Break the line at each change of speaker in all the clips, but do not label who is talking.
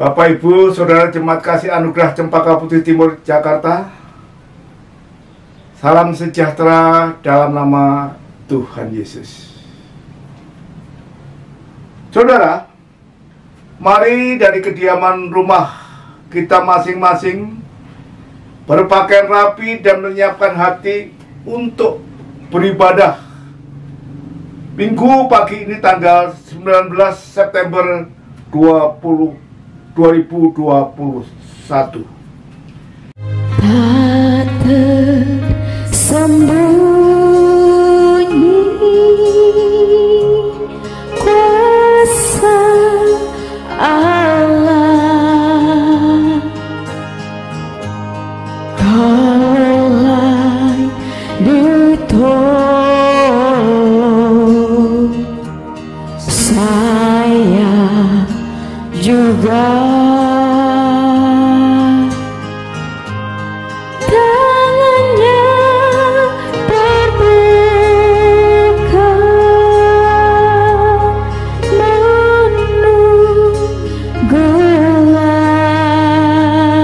Bapak Ibu, Saudara Jemaat Kasih Anugerah Cempaka Putih Timur Jakarta, salam sejahtera dalam nama Tuhan Yesus. Saudara, mari dari kediaman rumah kita masing-masing berpakaian rapi dan menyiapkan hati untuk beribadah. Minggu pagi ini tanggal 19 September 2021.
Tak tersembunyi kuasa Allah, kalaulah ditolong saya juga. Tangannya terbuka menunggulah, tak tersembunyi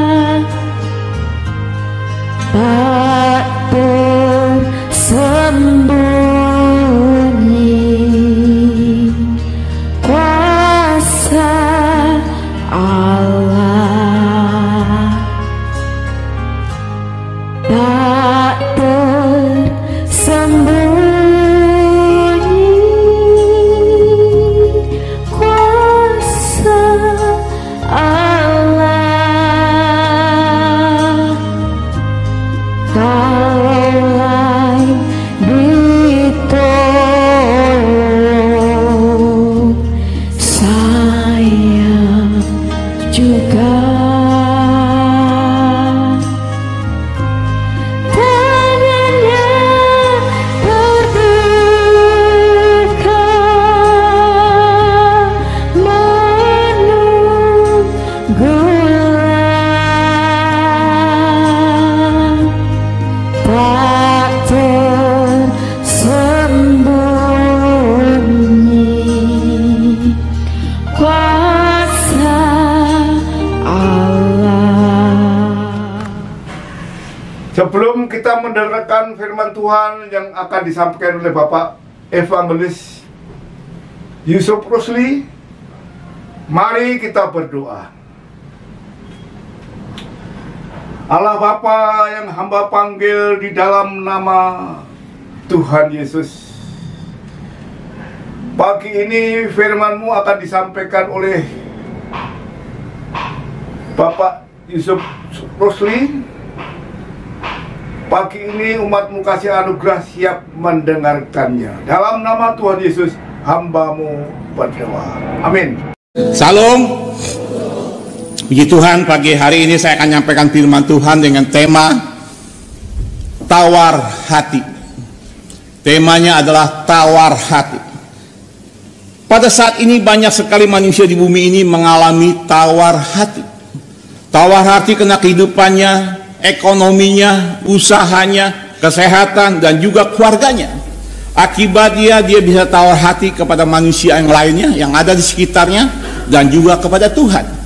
kuasa Allah, tak tersembunyi kuasa Allah, kalaulah ditolong saya juga. Tangannya terbuka menunggulah, tak tersembunyi kuasa Allah.
Sebelum kita mendengarkan firman Tuhan yang akan disampaikan oleh Bapak Evangelis Yusuf Rusli, mari kita berdoa. Allah Bapa yang hamba panggil di dalam nama Tuhan Yesus, pagi ini firman-Mu akan disampaikan oleh Bapak Yusuf Rusli. Pagi ini umat-Mu kasih anugerah siap mendengarkannya. Dalam nama Tuhan Yesus, hamba-Mu berdoa. Amin.
Salam. Puji Tuhan, pagi hari ini saya akan menyampaikan firman Tuhan dengan tema tawar hati. Temanya adalah tawar hati. Pada saat ini banyak sekali manusia di bumi ini mengalami tawar hati. Tawar hati kena kehidupannya, ekonominya, usahanya, kesehatan, dan juga keluarganya. Akibatnya dia bisa tawar hati kepada manusia yang lainnya yang ada di sekitarnya dan juga kepada Tuhan.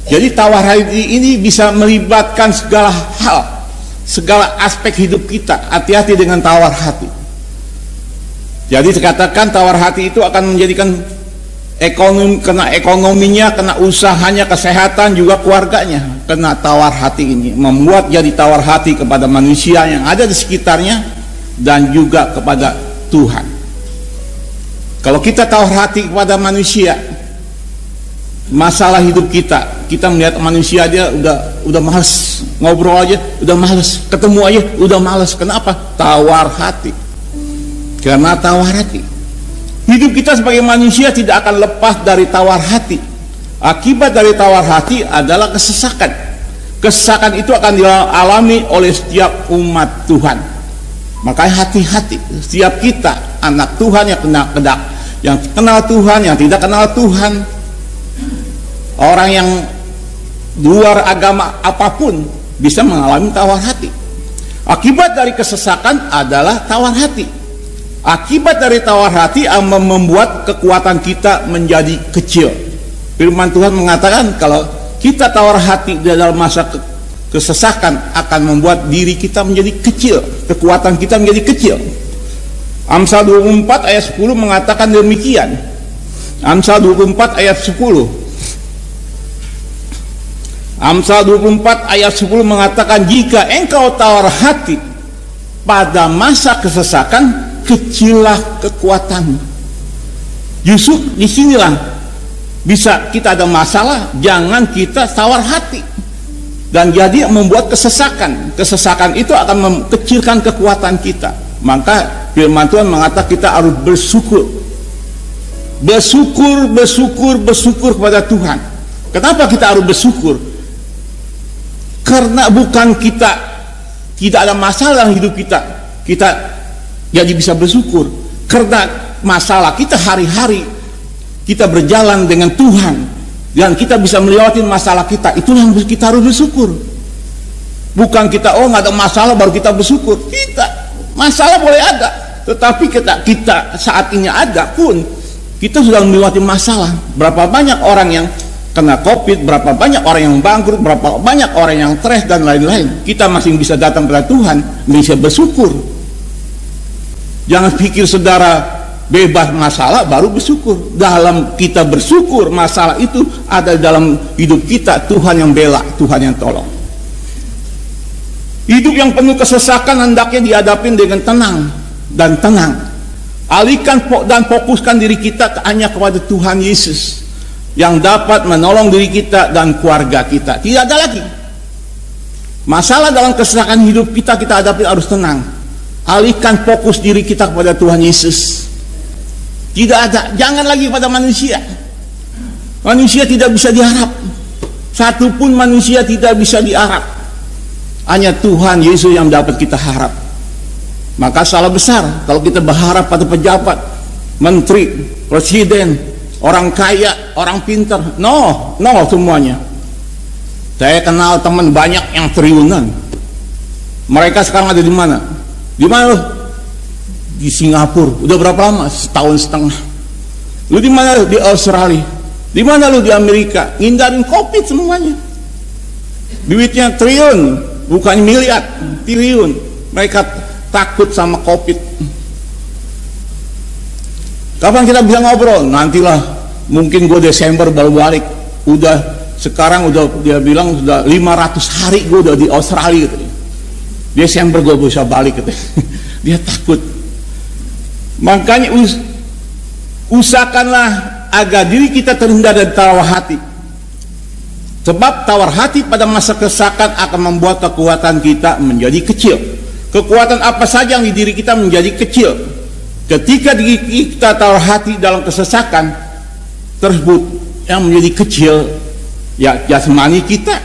Jadi tawar hati ini bisa melibatkan segala hal, segala aspek hidup kita. Hati-hati dengan tawar hati. Jadi dikatakan tawar hati itu akan menjadikan kena ekonominya, kena usahanya, kesehatan, juga keluarganya. Kena tawar hati ini membuat jadi tawar hati kepada manusia yang ada di sekitarnya dan juga kepada Tuhan. Kalau kita tawar hati kepada manusia, masalah hidup kita melihat manusia dia udah malas ngobrol aja, udah malas ketemu aja, udah malas. Kenapa? Tawar hati. Karena tawar hati, hidup kita sebagai manusia tidak akan lepas dari tawar hati. Akibat dari tawar hati adalah kesesakan. Kesesakan itu akan dialami oleh setiap umat Tuhan. Makanya hati-hati, setiap kita anak Tuhan yang kenal Tuhan, yang tidak kenal Tuhan, orang yang luar agama apapun bisa mengalami tawar hati. Akibat dari kesesakan adalah tawar hati. Akibat dari tawar hati membuat kekuatan kita menjadi kecil. Firman Tuhan mengatakan kalau kita tawar hati di dalam masa kesesakan akan membuat diri kita menjadi kecil, kekuatan kita menjadi kecil. Amsal 24 ayat 10 mengatakan demikian. Amsal 24 ayat 10. Amsal 24 ayat 10 mengatakan, jika engkau tawar hati pada masa kesesakan, kecillah kekuatanmu. Justru disinilah bisa kita ada masalah, jangan kita tawar hati dan jadi membuat kesesakan. Kesesakan itu akan mengecilkan kekuatan kita. Maka firman Tuhan mengatakan kita harus bersyukur, bersyukur kepada Tuhan. Kenapa kita harus bersyukur? Karena bukan kita tidak ada masalah dalam hidup kita jadi bisa bersyukur. Karena masalah kita hari-hari kita berjalan dengan Tuhan dan kita bisa melewati masalah kita, itulah yang kita harus bersyukur. Bukan kita nggak ada masalah baru kita bersyukur. Kita masalah boleh ada, tetapi kita saat ini ada pun kita sudah melewati masalah. Berapa banyak orang yang kena COVID, berapa banyak orang yang bangkrut, berapa banyak orang yang stres dan lain-lain. Kita masih bisa datang kepada Tuhan, bisa bersyukur. Jangan pikir saudara bebas masalah baru bersyukur. Dalam kita bersyukur, masalah itu ada dalam hidup kita. Tuhan yang bela, Tuhan yang tolong. Hidup yang penuh kesesakan hendaknya dihadapi dengan tenang dan tenang. Alihkan dan fokuskan diri kita hanya kepada Tuhan Yesus yang dapat menolong diri kita dan keluarga kita. Tidak ada lagi masalah dalam kesesakan hidup kita hadapi, harus tenang. Alihkan fokus diri kita kepada Tuhan Yesus. Tidak ada, jangan lagi pada manusia. Manusia tidak bisa diharap. Satupun manusia tidak bisa diharap. Hanya Tuhan Yesus yang dapat kita harap. Maka salah besar kalau kita berharap pada pejabat, menteri, presiden, orang kaya, orang pintar. No semuanya. Saya kenal teman banyak yang triliunan. Mereka sekarang ada di mana? Di mana loh? Di Singapura. Udah berapa lama? Setahun setengah. Lu di mana? Di Australia. Di mana lu? Di Amerika. Ngindarin COVID semuanya. Duitnya triliun, bukan miliar, triliun. Mereka takut sama COVID. Kapan kita bisa ngobrol? Nantilah, mungkin gue Desember baru balik. Sekarang dia bilang sudah 500 hari gue udah di Australia gitu. Desember gue bisa balik gitu. Dia takut. Makanya usahakanlah agar diri kita terhindar dari tawar hati. Sebab tawar hati pada masa kesesakan akan membuat kekuatan kita menjadi kecil. Kekuatan apa saja yang di diri kita menjadi kecil. Ketika kita tawar hati dalam kesesakan tersebut, yang menjadi kecil ya jasmani kita,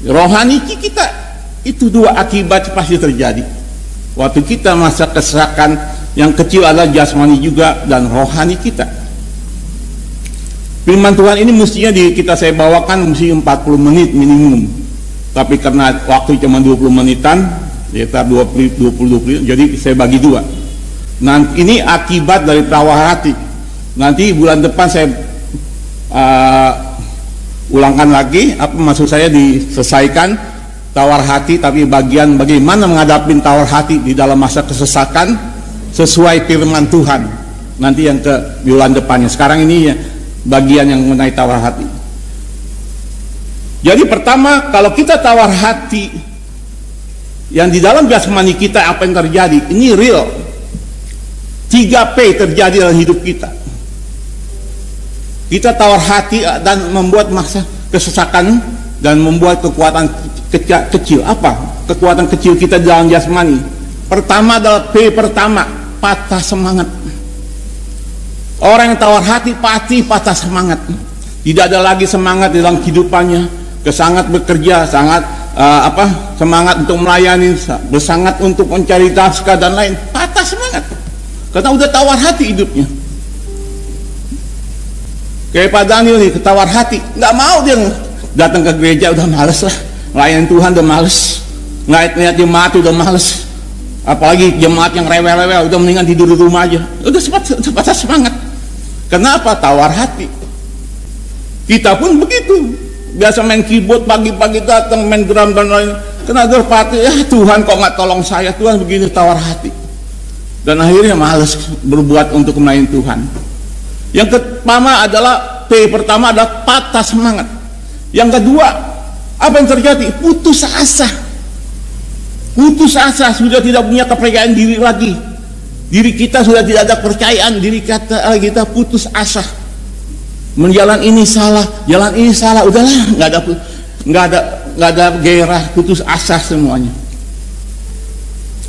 rohani kita. Itu dua akibat pasti terjadi. Waktu kita masa kesesakan, yang kecil adalah jasmani juga dan rohani kita. Firman Tuhan ini mestinya saya bawakan mesti 40 menit minimum. Tapi karena waktu cuma 20 menitan, sekitar 20, jadi saya bagi dua. Nanti ini akibat dari tawar hati. Nanti bulan depan saya ulangkan lagi, maksud saya diselesaikan tawar hati, tapi bagian bagaimana menghadapi tawar hati di dalam masa kesesakan sesuai firman Tuhan. Nanti yang ke bulan depannya. Sekarang ini ya, bagian yang mengenai tawar hati. Jadi pertama, kalau kita tawar hati, yang di dalam jasmani kita apa yang terjadi? Ini real. 3P terjadi dalam hidup kita. Kita tawar hati dan membuat masa kesesakan dan membuat kekuatan kecil. Apa kekuatan kecil kita dalam jasmani? Pertama adalah P pertama, patah semangat. Orang yang tawar hati pasti patah semangat. Tidak ada lagi semangat dalam kehidupannya. Sangat bekerja, sangat semangat untuk melayani, bersangat untuk mencari nafkah dan lain. Patah semangat karena udah tawar hati hidupnya. Kayak Pak Daniel nih, ketawar hati, nggak mau dia datang ke gereja, udah males lah. Melayani Tuhan udah males, ngeliat jemaat udah males. Apalagi jemaat yang rewel-rewel, udah mendingan tidur di rumah aja. Udah patah semangat. Kenapa? Tawar hati. Kita pun begitu. Biasa main keyboard pagi-pagi datang main drum dan lain. Kena gerpati, ya Tuhan kok nggak tolong saya, Tuhan begini, tawar hati. Dan akhirnya malas berbuat untuk melayani Tuhan. Yang pertama adalah pertama adalah patah semangat. Yang kedua, apa yang terjadi? Putus asa. Putus asa, sudah tidak punya kepercayaan diri lagi. Diri kita sudah tidak ada kepercayaan, diri kita putus asa. Menjalan ini salah, jalan ini salah, udahlah, nggak ada gairah, putus asa semuanya.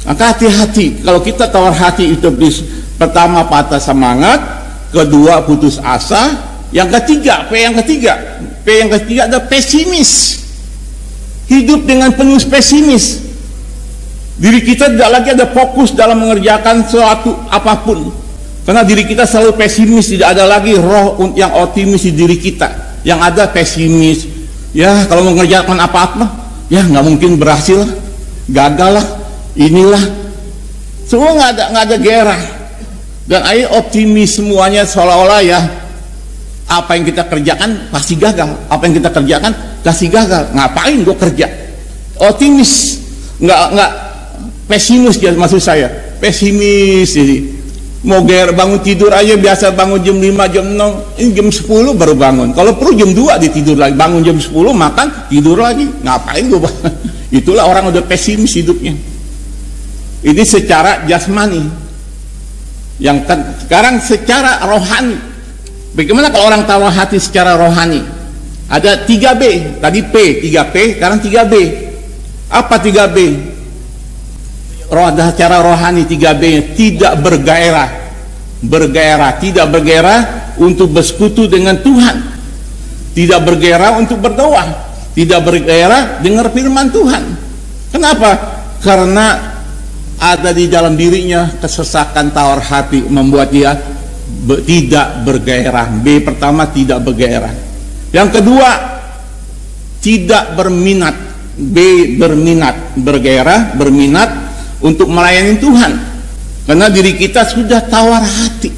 Maka hati-hati kalau kita tawar hati itu, pertama patah semangat, kedua putus asa, yang ketiga P yang ketiga ada pesimis. Hidup dengan penuh pesimis. Diri kita tidak lagi ada fokus dalam mengerjakan suatu apapun. Karena diri kita selalu pesimis, tidak ada lagi roh yang optimis di diri kita. Yang ada pesimis. Ya kalau mengerjakan apa-apa, ya nggak mungkin berhasil, gagal lah, inilah. Semua nggak ada gairah. Dan ayo optimis semuanya seolah-olah ya apa yang kita kerjakan pasti gagal. Apa yang kita kerjakan pasti gagal. Ngapain gue kerja? Optimis, nggak pesimis ya, maksud saya. Pesimis jadi. Mau bangun tidur aja biasa bangun jam 5, jam 6, ini jam 10 baru bangun. Kalau perlu jam 2 ditidur lagi, bangun jam 10 makan, tidur lagi. Ngapain gue? Itulah orang udah pesimis hidupnya. Ini secara jasmani. Yang sekarang secara rohani. Bagaimana kalau orang tawar hati secara rohani? Ada 3B, tadi P, 3P, sekarang 3B. Apa 3B? Secara rohani 3B, tidak bergairah, tidak bergairah untuk bersekutu dengan Tuhan, tidak bergairah untuk berdoa, tidak bergairah dengar firman Tuhan. Kenapa? Karena ada di dalam dirinya kesesakan tawar hati membuat dia tidak bergairah. B pertama tidak bergairah. Yang kedua tidak berminat. B berminat, bergairah, berminat untuk melayani Tuhan, karena diri kita sudah tawar hati.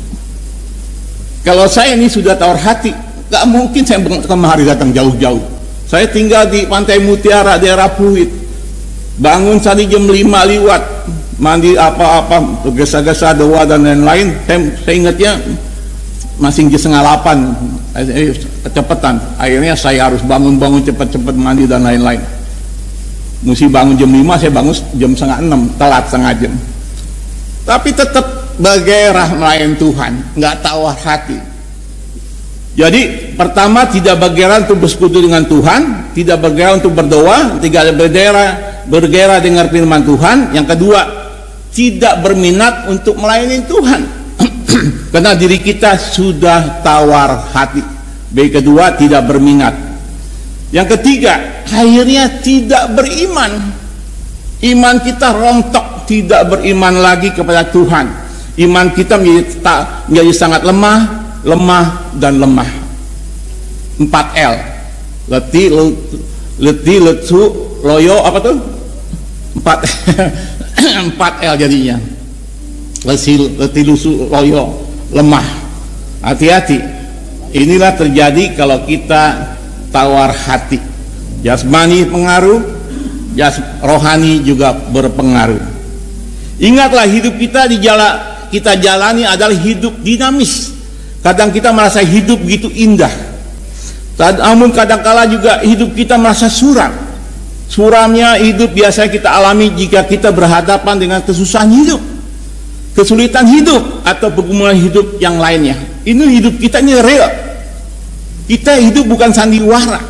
Kalau saya ini sudah tawar hati, gak mungkin saya kemari datang jauh-jauh. Saya tinggal di Pantai Mutiara, daerah Pluit. Bangun tadi jam 5 liwat, mandi apa-apa, gesa-gesa doa dan lain-lain. Saya ingatnya masih jam 7:30, kecepatan. Akhirnya saya harus bangun cepat-cepat mandi dan lain-lain. Mesti bangun jam 5, saya bangun jam 5:30, telat setengah jam. Tapi tetap bergairah melayani Tuhan, nggak tawar hati. Jadi pertama tidak bergairah untuk bersekutu dengan Tuhan, tidak bergairah untuk berdoa, tidak bergairah dengar firman Tuhan. Yang kedua tidak berminat untuk melayani Tuhan, karena diri kita sudah tawar hati. B kedua tidak berminat. Yang ketiga, akhirnya tidak beriman. Iman kita rontok, tidak beriman lagi kepada Tuhan. Iman kita menjadi sangat lemah, dan lemah. 4L. Letih, lesu, loyo, apa tuh? 4L jadinya. Letih, lusu, loyo, lemah. Hati-hati. Inilah terjadi kalau kita tawar hati. Jasmani pengaruh, rohani juga berpengaruh. Ingatlah hidup kita kita jalani adalah hidup dinamis. Kadang kita merasa hidup begitu indah, namun kadangkala juga hidup kita merasa suram. Suramnya hidup biasa kita alami jika kita berhadapan dengan kesusahan hidup, kesulitan hidup, atau pergumulan hidup yang lainnya. Ini hidup kita ini real. Kita hidup bukan sandiwara,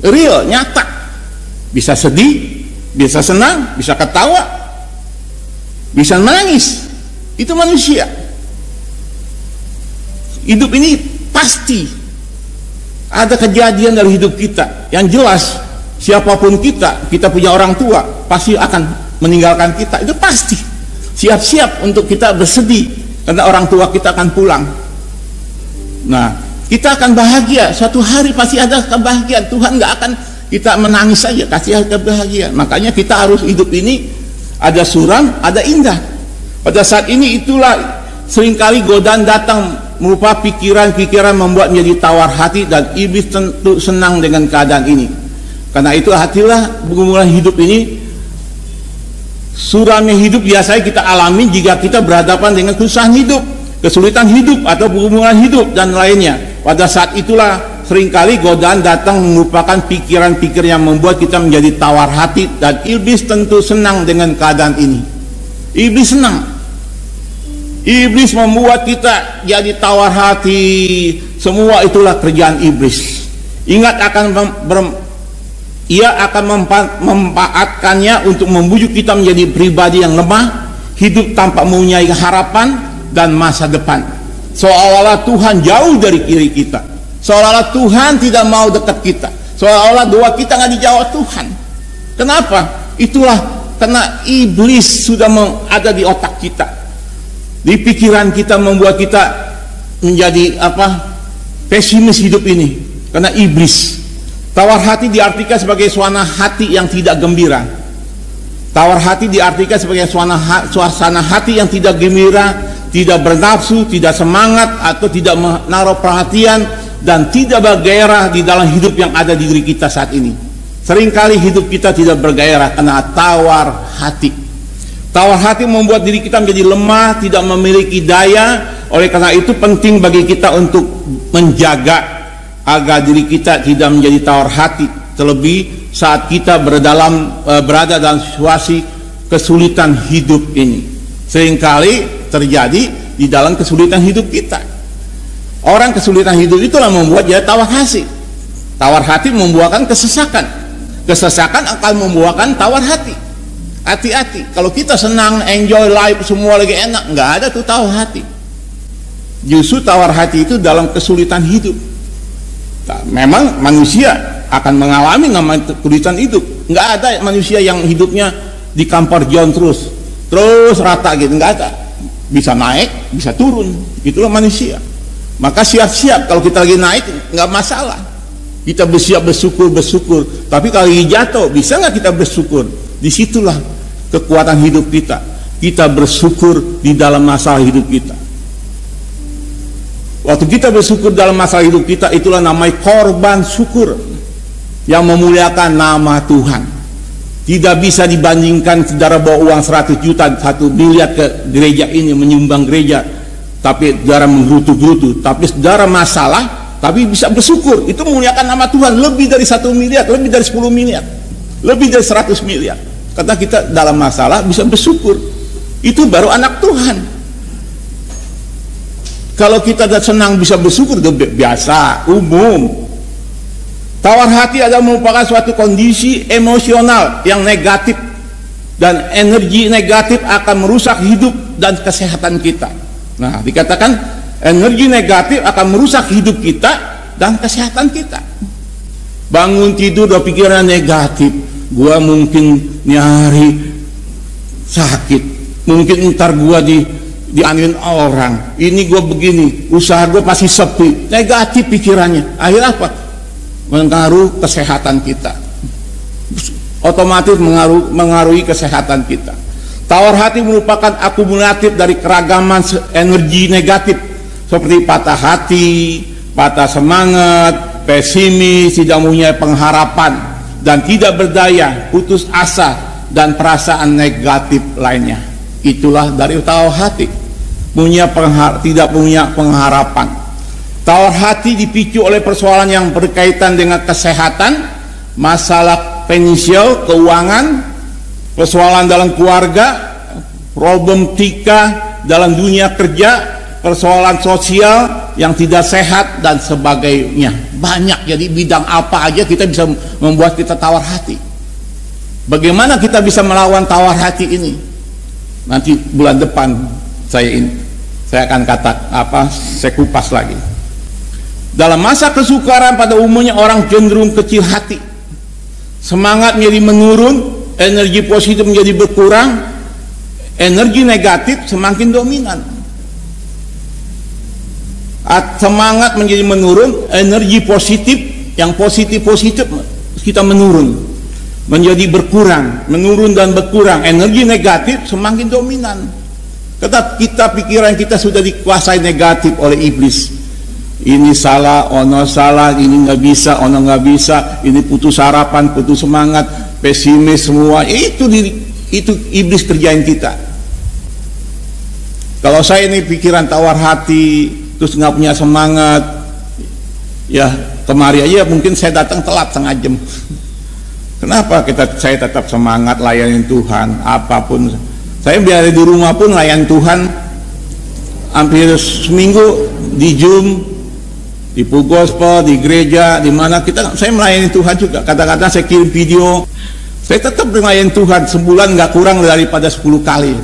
real, nyata. Bisa sedih, bisa senang, bisa ketawa, bisa menangis. Itu manusia. Hidup ini pasti ada kejadian dari hidup kita. Yang jelas, siapapun kita punya orang tua, pasti akan meninggalkan kita. Itu pasti. Siap-siap untuk kita bersedih, karena orang tua kita akan pulang. Nah, kita akan bahagia, suatu hari pasti ada kebahagiaan. Tuhan nggak akan kita menangis saja, kasih kebahagiaan. Makanya kita harus hidup ini ada suram, ada indah. Pada saat ini itulah seringkali godaan datang merupakan pikiran-pikiran membuat menjadi tawar hati, dan iblis tentu senang dengan keadaan ini. Karena itu hatilah pergumulan hidup ini, suramnya hidup biasanya kita alami jika kita berhadapan dengan kesusahan hidup, kesulitan hidup, atau pergumulan hidup dan lainnya. Pada saat itulah seringkali godaan datang merupakan pikiran-pikiran yang membuat kita menjadi tawar hati, dan iblis tentu senang dengan keadaan ini. Iblis senang. Iblis membuat kita jadi tawar hati. Semua itulah kerjaan iblis. Ingat, ia akan memanfaatkannya untuk membujuk kita menjadi pribadi yang lemah, hidup tanpa mempunyai harapan dan masa depan. Seolah-olah Tuhan jauh dari kiri kita, seolah-olah Tuhan tidak mau dekat kita, seolah-olah doa kita nggak dijawab Tuhan. Kenapa? Itulah karena iblis sudah ada di otak kita, di pikiran kita, membuat kita menjadi pesimis hidup ini. Karena iblis. Tawar hati diartikan sebagai suasana hati yang tidak gembira. Tawar hati diartikan sebagai suasana hati yang tidak gembira, tidak bernafsu, tidak semangat, atau tidak menaruh perhatian, dan tidak bergairah di dalam hidup yang ada di diri kita saat ini. Seringkali hidup kita tidak bergairah karena tawar hati. Tawar hati membuat diri kita menjadi lemah, tidak memiliki daya. Oleh karena itu penting bagi kita untuk menjaga agar diri kita tidak menjadi tawar hati, terlebih saat kita berada dalam situasi kesulitan hidup ini. Seringkali terjadi di dalam kesulitan hidup kita. Orang kesulitan hidup itulah membuat dia tawar hati. Tawar hati membuahkan kesesakan. Kesesakan akan membuahkan tawar hati. Hati-hati, kalau kita senang, enjoy life, semua lagi enak, nggak ada tuh tawar hati. Justru tawar hati itu dalam kesulitan hidup. Nah, memang manusia akan mengalami namanya kesulitan hidup. Nggak ada manusia yang hidupnya di comfort zone terus rata gitu, nggak ada. Bisa naik, bisa turun, itulah manusia. Maka siap-siap kalau kita lagi naik nggak masalah. Kita bersiap bersyukur. Tapi kalau lagi jatuh, bisa nggak kita bersyukur? Disitulah kekuatan hidup kita. Kita bersyukur di dalam masalah hidup kita. Waktu kita bersyukur dalam masalah hidup kita, itulah namanya korban syukur yang memuliakan nama Tuhan. Tidak bisa dibandingkan saudara bawa uang 100 juta, 1 miliar ke gereja ini, menyumbang gereja, tapi saudara menggerutu-gerutu. Tapi saudara masalah, tapi bisa bersyukur. Itu memuliakan nama Tuhan. Lebih dari 1 miliar, lebih dari 10 miliar, lebih dari 100 miliar. Karena kita dalam masalah bisa bersyukur. Itu baru anak Tuhan. Kalau kita senang bisa bersyukur, itu biasa, umum. Tawar hati adalah merupakan suatu kondisi emosional yang negatif, dan energi negatif akan merusak hidup dan kesehatan kita. Nah, dikatakan energi negatif akan merusak hidup kita dan kesehatan kita. Bangun tidur udah pikiran negatif, gua mungkin nyari sakit, mungkin ntar gua dianuin orang, ini gue begini, usaha gue pasti sepi. Negatif pikirannya, akhirnya apa? Mengaruh kesehatan kita, otomatis mengaruhi kesehatan kita. Tawar hati merupakan akumulatif dari keragaman energi negatif, seperti patah hati, patah semangat, pesimis, tidak mempunyai pengharapan, dan tidak berdaya, putus asa, dan perasaan negatif lainnya. Itulah dari tawar hati, tidak punya pengharapan. Tawar hati dipicu oleh persoalan yang berkaitan dengan kesehatan, masalah finansial, keuangan, persoalan dalam keluarga, problematika dalam dunia kerja, persoalan sosial yang tidak sehat, dan sebagainya. Banyak, jadi bidang apa aja kita bisa membuat kita tawar hati. Bagaimana kita bisa melawan tawar hati ini? Nanti bulan depan saya akan saya kupas lagi. Dalam masa kesukaran pada umumnya orang cenderung kecil hati, semangat menjadi menurun, energi positif menjadi berkurang, energi negatif semakin dominan. Semangat menjadi menurun, energi positif yang positif kita menurun, menjadi berkurang, menurun dan berkurang. Energi negatif semakin dominan. Kita pikiran kita sudah dikuasai negatif oleh iblis. Ini salah, ono salah, ini nggak bisa, ono nggak bisa, ini putus harapan, putus semangat, pesimis semua. Itu iblis kerjain kita. Kalau saya ini pikiran tawar hati, terus nggak punya semangat, ya kemari aja mungkin saya datang telat setengah jam. Kenapa saya tetap semangat layanin Tuhan, apapun. Saya biar di rumah pun layan Tuhan, hampir seminggu di Zoom, di Full Gospel, di gereja, di mana saya melayani Tuhan juga. Kadang-kadang saya kirim video, saya tetap melayani Tuhan sebulan nggak kurang daripada 10 kali.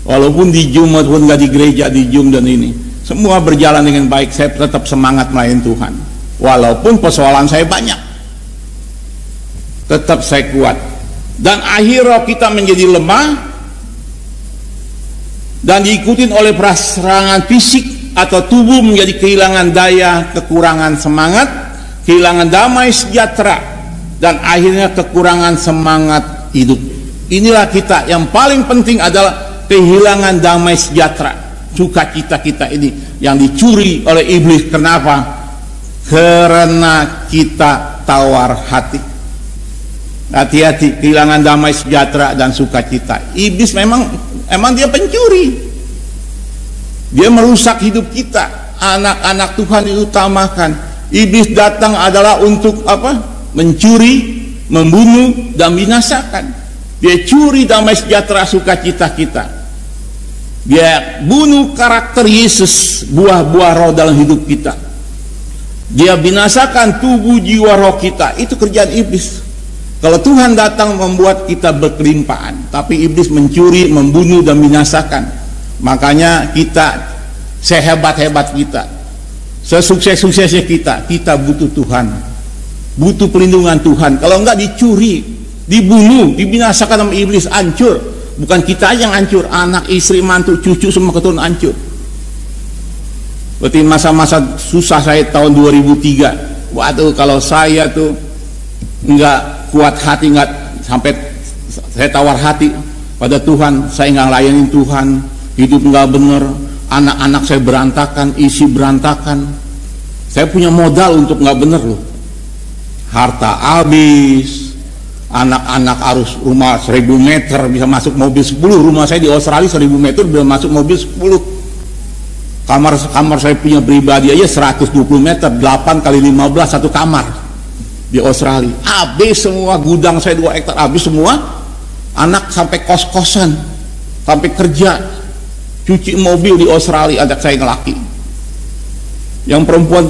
Walaupun di Zoom ataupun nggak di gereja, di Zoom dan ini, semua berjalan dengan baik. Saya tetap semangat melayani Tuhan. Walaupun persoalan saya banyak, tetap saya kuat. Dan akhirnya kita menjadi lemah dan diikutin oleh serangan fisik atau tubuh menjadi kehilangan daya, kekurangan semangat, kehilangan damai sejahtera, dan akhirnya kekurangan semangat hidup. Inilah kita yang paling penting adalah kehilangan damai sejahtera, sukacita kita ini yang dicuri oleh iblis. Kenapa? Karena kita tawar hati. Hati-hati, kehilangan damai sejahtera dan sukacita. Iblis memang dia pencuri. Dia merusak hidup kita. Anak-anak Tuhan diutamakan. Iblis datang adalah untuk apa? Mencuri, membunuh, dan binasakan. Dia curi damai sejahtera sukacita kita. Dia bunuh karakter Yesus, buah-buah roh dalam hidup kita. Dia binasakan tubuh, jiwa, roh kita. Itu kerjaan iblis. Kalau Tuhan datang membuat kita berkelimpahan, tapi iblis mencuri, membunuh, dan binasakan. Makanya kita, sehebat-hebat kita, sesukses-suksesnya kita butuh Tuhan, butuh perlindungan Tuhan. Kalau enggak dicuri, dibunuh, dibinasakan sama iblis, hancur. Bukan kita aja yang hancur, anak, istri, mantu, cucu, semua keturunan hancur. Berarti masa-masa susah saya tahun 2003. Waduh, kalau saya tuh enggak kuat hati, nggak sampai saya tawar hati pada Tuhan, saya nggak layanin Tuhan, hidup nggak bener, anak-anak saya berantakan, isi berantakan. Saya punya modal untuk nggak bener loh, harta habis, anak-anak harus rumah 1000 meter bisa masuk mobil 10. Rumah saya di Australia 1000 meter bisa masuk mobil 10. Kamar saya punya pribadi aja 120 meter, 8 kali 15 satu kamar. Di Australia habis semua, gudang saya 2 hektar habis semua. Anak sampai kos-kosan, sampai kerja, cuci mobil di Australia. Anak saya ngelaki, yang perempuan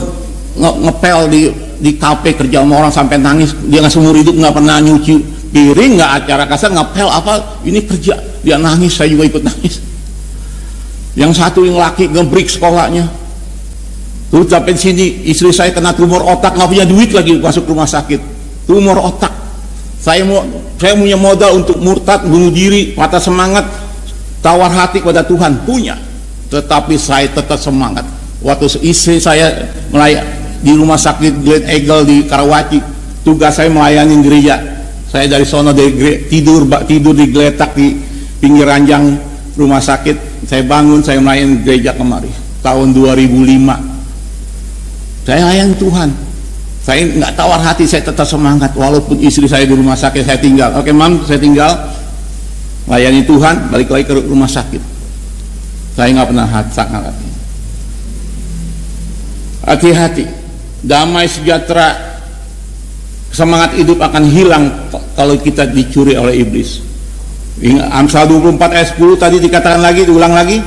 ngepel di kafe, kerja sama orang sampai nangis. Dia nggak seumur hidup nggak pernah nyuci piring, nggak acara kasar, ngepel apa, ini kerja. Dia nangis, saya juga ikut nangis. Yang satu yang laki ngebreak sekolahnya. Terus sampai sini istri saya kena tumor otak, nggak punya duit lagi masuk rumah sakit, tumor otak. Saya punya modal untuk murtad, bunuh diri, patah semangat, tawar hati pada Tuhan, punya. Tetapi saya tetap semangat. Waktu istri saya di rumah sakit Glen Eagle di Karawaci, tugas saya melayani gereja. Saya dari sono tidur digeletak di pinggir ranjang rumah sakit. Saya bangun, saya melayani gereja kemari tahun 2005. Saya layani Tuhan, saya nggak tawar hati, saya tetap semangat walaupun istri saya di rumah sakit. Saya tinggal, oke mam, saya tinggal layani Tuhan, balik lagi ke rumah sakit. Saya nggak pernah sangat hati-hati. Damai sejahtera, semangat hidup akan hilang kalau kita dicuri oleh iblis. Amsal 24 ayat 10 tadi dikatakan lagi, diulang lagi.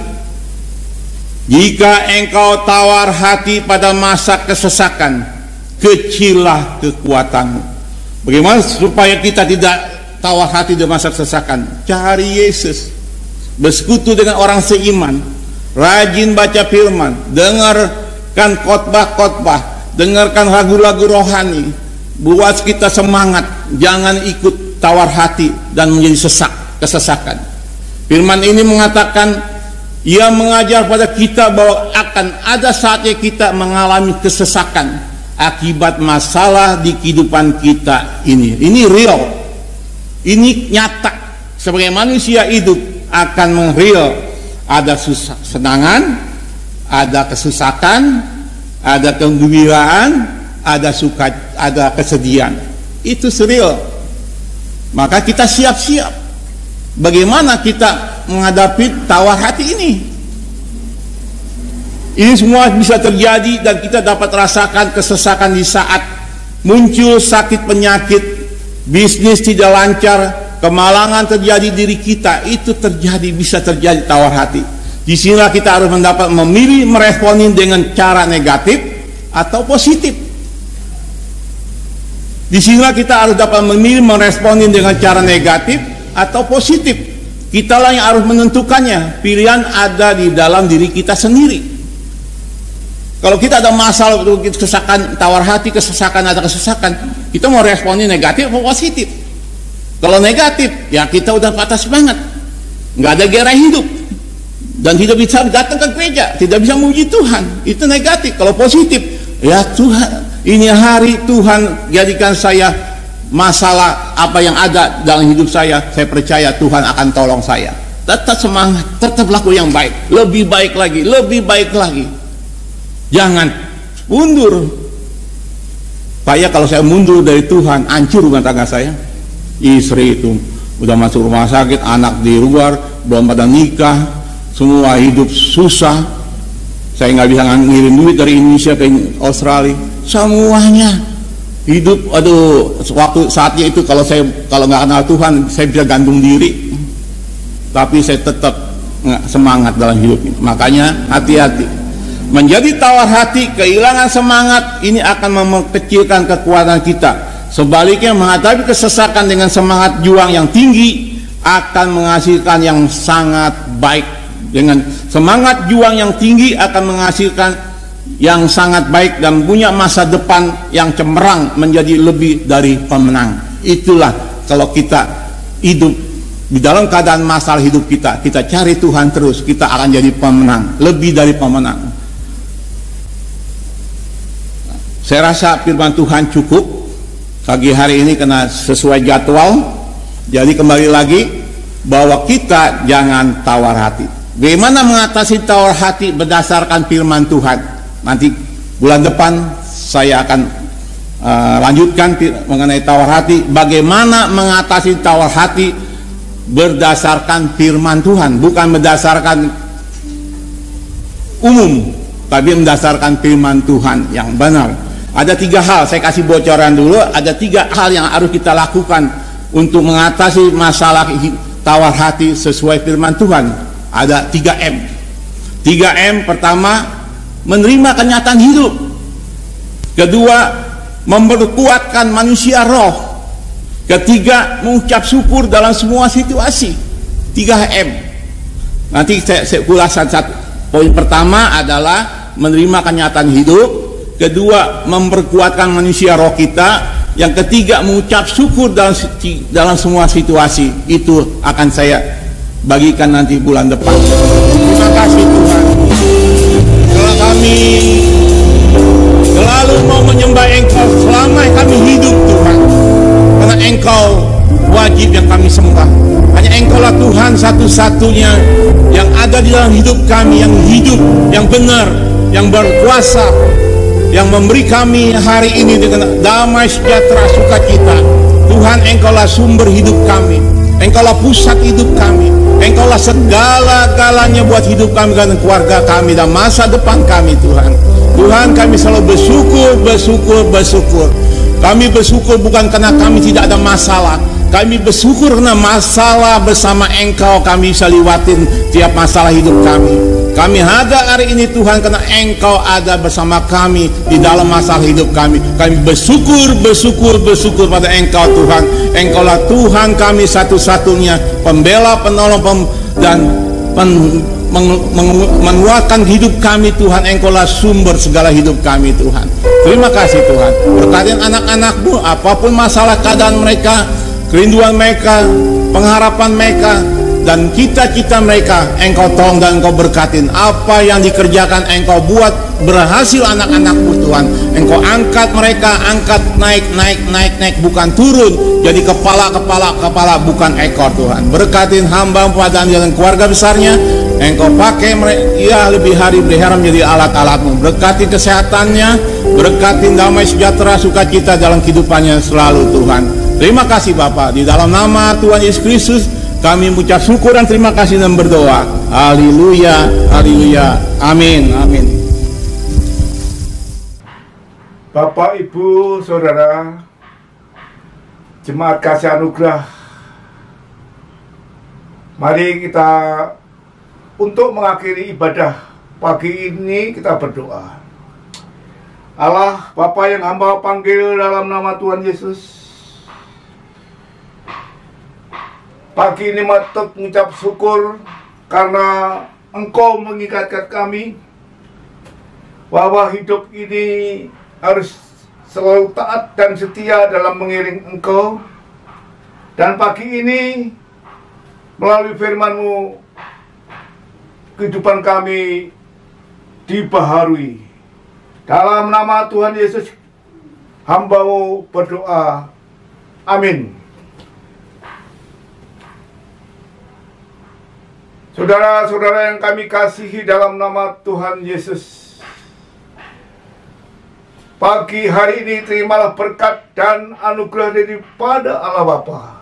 Jika engkau tawar hati pada masa kesesakan, kecillah kekuatanmu. Bagaimana supaya kita tidak tawar hati di masa kesesakan? Cari Yesus, bersekutu dengan orang seiman, rajin baca firman, dengarkan khotbah-khotbah, dengarkan lagu-lagu rohani, buat kita semangat. Jangan ikut tawar hati dan menjadi kesesakan. Firman ini mengatakan, ia mengajar pada kita bahwa akan ada saatnya kita mengalami kesesakan akibat masalah di kehidupan kita ini. Ini real, ini nyata. Sebagai manusia hidup akan real, ada kesenangan, ada kesusahan, ada kegembiraan, ada kesedihan. Itu serius. Maka kita siap-siap. Bagaimana kita menghadapi tawar hati ini? Ini semua bisa terjadi dan kita dapat rasakan kesesakan di saat muncul sakit penyakit, bisnis tidak lancar, kemalangan terjadi diri kita. Itu bisa terjadi tawar hati. Di sinilah kita harus mendapat memilih meresponi dengan cara negatif atau positif. Di sinilah kita harus dapat memilih meresponi dengan cara negatif atau positif. Kitalah yang harus menentukannya. Pilihan ada di dalam diri kita sendiri. Kalau kita ada masalah, kesesakan, tawar hati, kesesakan, kita mau responnya negatif atau positif? Kalau negatif, ya kita udah patah semangat, nggak ada gairah hidup, dan tidak bisa datang ke gereja, tidak bisa memuji Tuhan. Itu negatif. Kalau positif, ya Tuhan, ini hari Tuhan jadikan saya, masalah apa yang ada dalam hidup saya percaya Tuhan akan tolong saya. Tetap semangat, tetap laku yang baik, lebih baik lagi, lebih baik lagi. Jangan mundur. Supaya kalau saya mundur dari Tuhan, hancur rumah tangga saya. Istri itu udah masuk rumah sakit, anak di luar, belum pada nikah, semua hidup susah. Saya nggak bisa ngirim duit dari Indonesia ke Australia. Semuanya hidup, aduh, waktu saatnya itu kalau nggak kenal Tuhan, saya bisa gantung diri. Tapi saya tetap semangat dalam hidup ini. Makanya hati-hati. Menjadi tawar hati, kehilangan semangat, ini akan mengecilkan kekuatan kita. Sebaliknya, menghadapi kesesakan dengan semangat juang yang tinggi akan menghasilkan yang sangat baik. Dengan semangat juang yang tinggi akan menghasilkan yang sangat baik dan punya masa depan yang cemerlang, menjadi lebih dari pemenang. Itulah kalau kita hidup di dalam keadaan masalah hidup kita cari Tuhan terus, kita akan jadi pemenang, lebih dari pemenang. Saya rasa firman Tuhan cukup pagi hari ini karena sesuai jadwal. Jadi kembali lagi bahwa kita jangan tawar hati. Bagaimana mengatasi tawar hati berdasarkan firman Tuhan? Nanti bulan depan saya akan lanjutkan mengenai tawar hati. Bagaimana mengatasi tawar hati berdasarkan firman Tuhan, bukan berdasarkan umum, tapi berdasarkan firman Tuhan yang benar. Ada 3 hal, saya kasih bocoran dulu. Ada 3 hal yang harus kita lakukan untuk mengatasi masalah tawar hati sesuai firman Tuhan. Ada 3M. 3M, pertama, menerima kenyataan hidup. Kedua, memperkuatkan manusia roh. Ketiga, mengucap syukur dalam semua situasi. 3M. Nanti saya ulas satu. Poin pertama adalah menerima kenyataan hidup. Kedua, memperkuatkan manusia roh kita. Yang ketiga, mengucap syukur dalam semua situasi. Itu akan saya bagikan nanti bulan depan. Terima kasih Tuhan. Kalau kami selalu mau menyembah Engkau selama kami hidup Tuhan, karena Engkau wajib yang kami sembah. Hanya Engkaulah Tuhan satu-satunya yang ada di dalam hidup kami, yang hidup, yang benar, yang berkuasa, yang memberi kami hari ini dengan damai, sejahtera, sukacita. Tuhan, Engkaulah sumber hidup kami, Engkaulah pusat hidup kami, Engkaulah segala-galanya buat hidup kami dan keluarga kami dan masa depan kami. Tuhan, Tuhan, kami selalu bersyukur. Kami bersyukur bukan karena kami tidak ada masalah. Kami bersyukur karena masalah bersama Engkau kami bisa lewatin tiap masalah hidup kami. Kami ada hari ini Tuhan karena Engkau ada bersama kami di dalam masalah hidup kami. Kami bersyukur pada Engkau Tuhan. Engkaulah Tuhan kami satu-satunya pembela, penolong dan menguatkan hidup kami Tuhan. Engkaulah sumber segala hidup kami Tuhan. Terima kasih Tuhan. Berkati anak-anak-Mu, apapun masalah keadaan mereka, kerinduan mereka, pengharapan mereka, dan cita-cita mereka, Engkau tolong dan Engkau berkatin. Apa yang dikerjakan Engkau buat berhasil anak-anak-Mu Tuhan. Engkau angkat mereka, angkat naik, bukan turun. Jadi kepala, bukan ekor Tuhan. Berkatin hamba-Mu dan keluarga besarnya, Engkau pakai ia lebih hari berhara menjadi alat-alatmu. Berkati kesehatannya, berkati damai sejahtera sukacita dalam kehidupannya selalu Tuhan. Terima kasih Bapa, di dalam nama Tuhan Yesus Kristus kami mengucap syukur dan terima kasih dan berdoa. Haleluya, haleluya, amin, amin.
Bapak, Ibu, Saudara, Jemaat Kasih Anugerah, mari kita untuk mengakhiri ibadah pagi ini kita berdoa. Allah Bapa yang hamba panggil dalam nama Tuhan Yesus, pagi ini matuk mengucap syukur karena Engkau mengingatkan kami bahwa hidup ini harus selalu taat dan setia dalam mengiring Engkau. Dan pagi ini melalui firman-Mu kehidupan kami dibaharui. Dalam nama Tuhan Yesus hamba-Mu berdoa. Amin. Saudara-saudara yang kami kasihi dalam nama Tuhan Yesus, pagi hari ini terimalah berkat dan anugerah daripada Allah Bapa,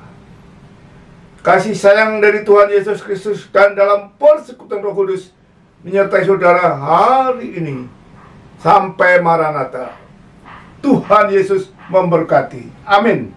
kasih sayang dari Tuhan Yesus Kristus, dan dalam persekutuan Roh Kudus menyertai saudara hari ini sampai Maranatha. Tuhan Yesus memberkati. Amin.